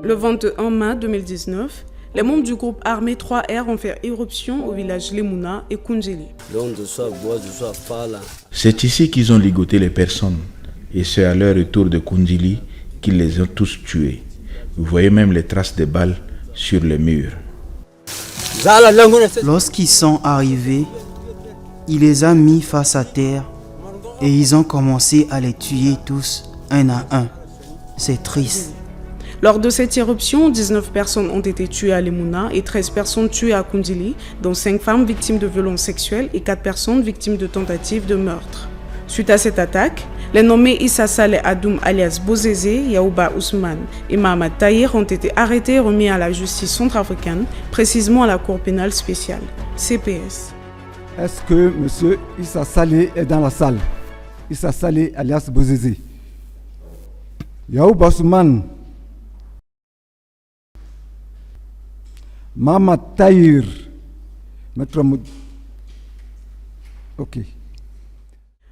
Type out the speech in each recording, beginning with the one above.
Le 21 mai 2019, les membres du groupe armé 3R ont fait éruption au village Lemuna et Kundjili. C'est ici qu'ils ont ligoté les personnes et c'est à leur retour de Kundjili qu'ils les ont tous tués. Vous voyez même les traces de balles sur les murs. Lorsqu'ils sont arrivés, il les a mis face à terre et ils ont commencé à les tuer tous un à un. C'est triste. Lors de cette éruption, 19 personnes ont été tuées à Lemuna et 13 personnes tuées à Kundjili, dont 5 femmes victimes de violences sexuelles et 4 personnes victimes de tentatives de meurtre. Suite à cette attaque, les nommés Issa Saleh Adoum alias Bozézé, Yaouba Ousmane et Mahamad Tahir ont été arrêtés et remis à la justice centrafricaine, précisément à la Cour pénale spéciale, CPS. Est-ce que M. Issa Saleh est dans la salle? Issa Saleh alias Bozézé. Yaouba Ousmane, Mahamad Tahir, Maître Moud. Ok.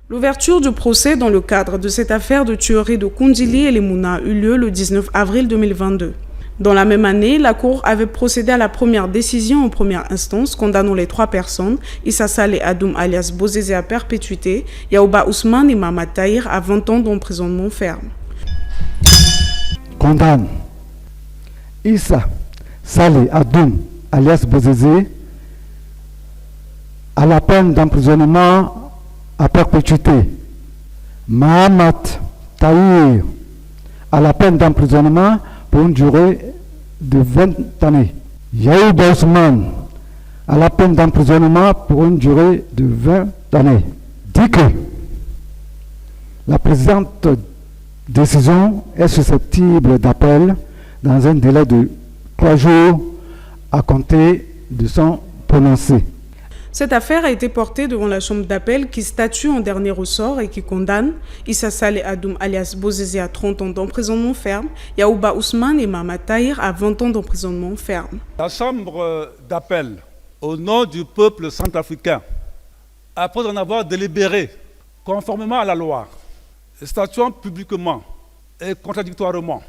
L'ouverture du procès dans le cadre de cette affaire de tuerie de Kundjili et Lemuna eut lieu le 19 avril 2022. Dans la même année, la Cour avait procédé à la première décision en première instance condamnant les 3 personnes, Issa Saleh Adoum alias Bozézé à perpétuité, Yaouba Ousmane et Mahamad Tahir à 20 ans d'emprisonnement ferme. Condamne Issa Saleh Adoum alias Bozézé à la peine d'emprisonnement à perpétuité. Mahamad Tahir à la peine d'emprisonnement pour une durée de 20 années. Yaouba Ousmane à la peine d'emprisonnement pour une durée de 20 années. Dit que la présente décision est susceptible d'appel dans un délai de 3 jours à compter de son prononcé. Cette affaire a été portée devant la chambre d'appel qui statue en dernier ressort et qui condamne Issa Saleh Adoum alias Bozézé à 30 ans d'emprisonnement ferme, Yaouba Ousmane et Mahamad Tahir à 20 ans d'emprisonnement ferme. La chambre d'appel, au nom du peuple centrafricain, après en avoir délibéré conformément à la loi, statuant publiquement et contradictoirement,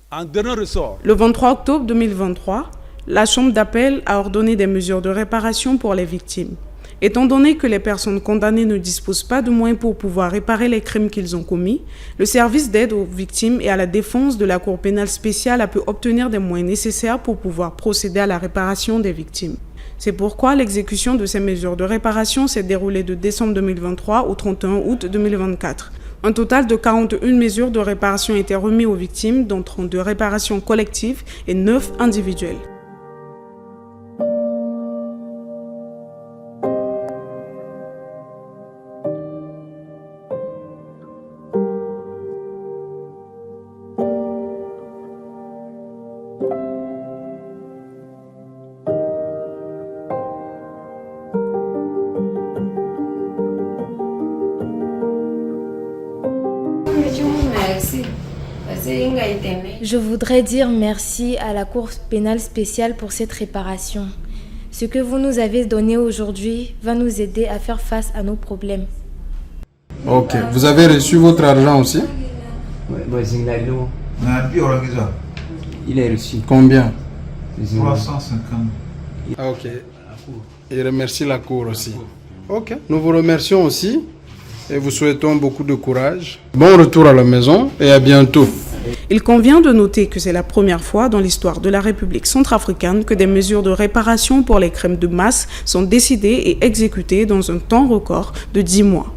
en dernier ressort. Le 23 octobre 2023, la Chambre d'appel a ordonné des mesures de réparation pour les victimes. Étant donné que les personnes condamnées ne disposent pas de moyens pour pouvoir réparer les crimes qu'ils ont commis, le service d'aide aux victimes et à la défense de la Cour pénale spéciale a pu obtenir des moyens nécessaires pour pouvoir procéder à la réparation des victimes. C'est pourquoi l'exécution de ces mesures de réparation s'est déroulée de décembre 2023 au 31 août 2024. Un total de 41 mesures de réparation ont été remises aux victimes, dont 32 réparations collectives et 9 individuelles. Je voudrais dire merci à la Cour pénale spéciale pour cette réparation. Ce que vous nous avez donné aujourd'hui va nous aider à faire face à nos problèmes. Ok. Vous avez reçu votre argent aussi? Il est reçu. Combien? 350. Ah, ok. Et remercie la Cour aussi. Ok. Nous vous remercions aussi et vous souhaitons beaucoup de courage. Bon retour à la maison et à bientôt. Il convient de noter que c'est la première fois dans l'histoire de la République centrafricaine que des mesures de réparation pour les crimes de masse sont décidées et exécutées dans un temps record de 10 mois.